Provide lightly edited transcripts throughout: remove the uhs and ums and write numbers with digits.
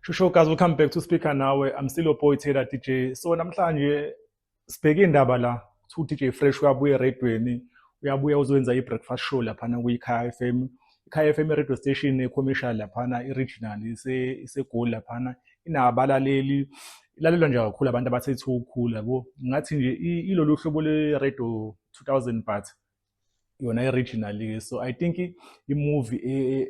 Shusho guys, welcome back to Speaker Nawe. I'm still your boy Taylor DJ. So namhlanje sibheke indaba la ukuthi DJ Fresh uyabuya eradweni, uyabuya uzowenza i-breakfast show laphana kwi-Ikhaya FM. Ikhaya FM radio station e-commercial laphana i-regional iseGoli laphana inabalaleli ilalelwa nje kakhulu abantu abathethe ukukhula yabo. Ngathi nje ilolu hlobo le-radio 2000 but yona i-regional. So I think i-movie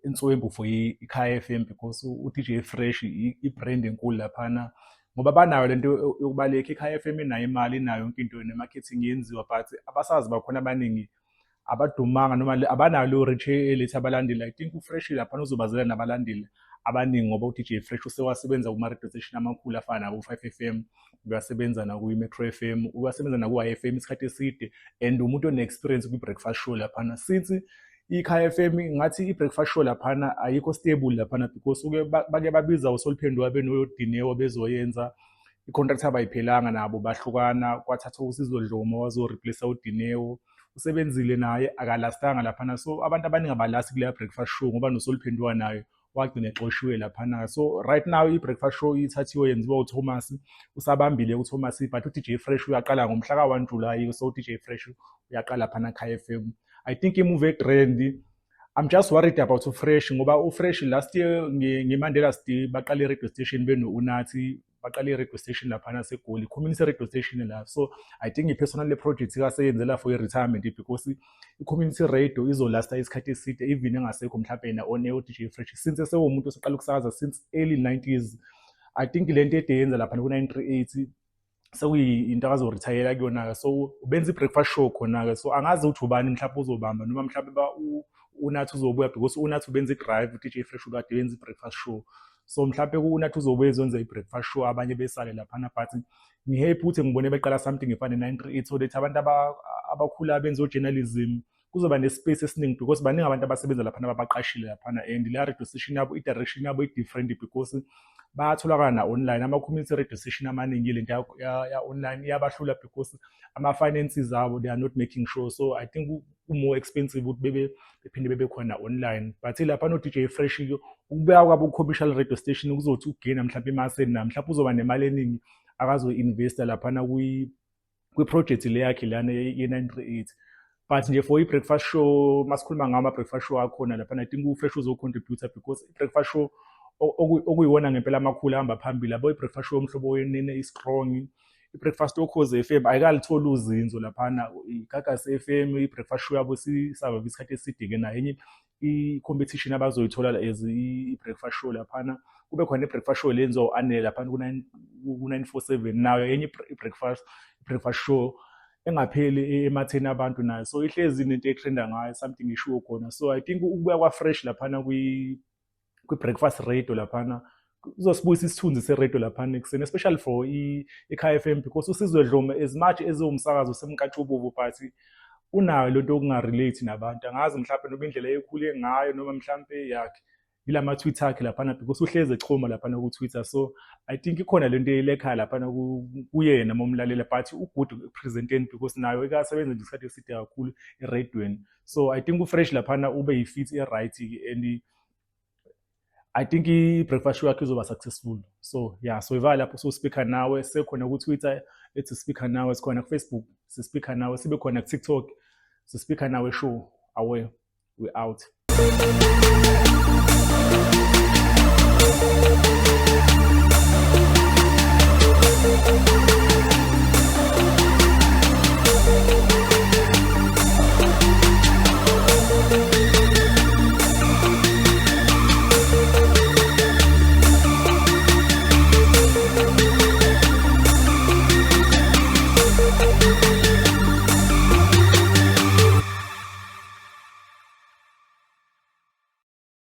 entswembu for iKhaya FM because uDJ Fresh i-brand enkulu laphana ngoba banayo lento yokubaleka iKhaya FM inayo imali inayo yonke into ne-marketing yenziwa but abasazi bakhona abaningi abadumanga noma abanalo reach eletha abalandeli. I think uFresh laphana uzobazela nabalandeli abaningi ngoba uDJ Fresh usewasebenza kuma-radio station amakhulu afana nabo-5 FM, uyasebenza naku-Metro FM, uyasebenza naku-YFM isikhathi eside and umuntu one-experience kwi-breakfast show laphana. Since iKhaya FM ngathi i-breakfast show laphana ayikho stable laphana because bake babiza uSoliphenduka benoDineo bezoyenza i-contract abayiphelanga nabo bahlukana kwathatha uSizwe Dlomo wazo-replace uDineo usebenzile naye akalastanga laphana. So abantu abaningi abalasi kuleya breakfast show ngoba noSoliphenduka naye wagcina exoshiwe laphana. So right now i-breakfast show ithathiwe yenziwa uThomas, usabambile uThomas but uDJ Fresh uyaqala ngomhla ka-1 July. So uDJ Fresh uyaqala laphana eKhaya FM. I think i-move trend. I'm just worried about uFresh ngoba uFresh last year ngeMandela Day baqala i-radio station beno-Unathi, baqala i-radio station laphana seGoli, community radio station la. So I think i-personal project kaseyenzela for i-retirement because i-community radio izolasta isikhathi eside even engasekho mhlawumbe na-on-air uDJ Fresh since esewumuntu oseqala ukusaza since early 90s. I think lento edenza laphana ku-938 sekuyinto akazoretire kuyona. So ubenza i-breakfast show khona-ke. So angazi ukuthi ubani mhlawumbe uzobamba noma mhlawumbe uNathi uzobuya because uNathi ubenza i-drive uDJ Fresh ukade wenza i-breakfast show. So mhlawumbe uNathi uzobuya ezonza i-breakfast show abanye besale laphana but ngihappy ukuthi ngibone beqala something efana ne-938 so that abantu abakhula benza o-journalism kuzoba ne-space esiningi because baningi abantu abasebenza laphana abaqashile laphana and la radio station yabo i-direction yabo i-different because bayatholakala na-online. Ama-community radio station amaningi lento ya-online iyabahlula because ama-finances abo they are not making sure. So I think more expensive ukuthi bephinde bebe khona online but lapha no-DJ Fresh ukubeka kwabo ku-commercial radio station kuzothi ugena mhlawumbe emaseni na mhlawumbe uzoba nemali eningi akazo-investa laphana kwi-project le yakhe lana ye-938 but nje for i-breakfast show masikhuluma ngawo ama-breakfast show akhona laphana. I think uFresh uzo-contributor because i-breakfast show okuyiwona ngempela amakhulu ahamba phambili abo i-breakfast show omhlobo wenene i-strong i-breakfast Ukhozi FM ayikalithola uzinzo laphana. iGagasi FM i-breakfast show yabo sisava isikhathi eside-ke nayo enye i-competition abazoyithola as i-breakfast show laphana. Kube khona i-breakfast show lenziwa u-Anele laphana ku-947 nayo enye i-breakfast show engapheli ematheni abantu nayo. So ihlezi into etrenda ngayo something ishuwo khona. So I think ukubuya kwa-Fresh laphana kwi-breakfast radio laphana uzosibuyisa isithunzi se-radio laphana ekuseni especially for iKhaya FM because uSizwe Dlomo as much ezomsakazo semnkatshubovu but unayo lento yokungarelate nabantu. Angazi mhlawumbe noma indlela ekhule ngayo noma mhlawumbe yakhe ilama-Twitter akhe laphana because uhlezi echoma laphana ku-Twitter. So I think ikhona lento elekhaya laphana kuyena momlalela but ugood presenting because nayo ikasebenza nje isikhathi eside kakhulu eradweni. So I think uFresh laphana ube yi-fit e-right and I think i-breakfast show yakhe izoba successful. So yeah, so iva lapho so Speaker Nawe sekhona ku-Twitter ethi Speaker Nawe, sikhona ku-Facebook Speaker Nawe, sibe khona ku-TikTok Speaker Nawe show. Away, we out.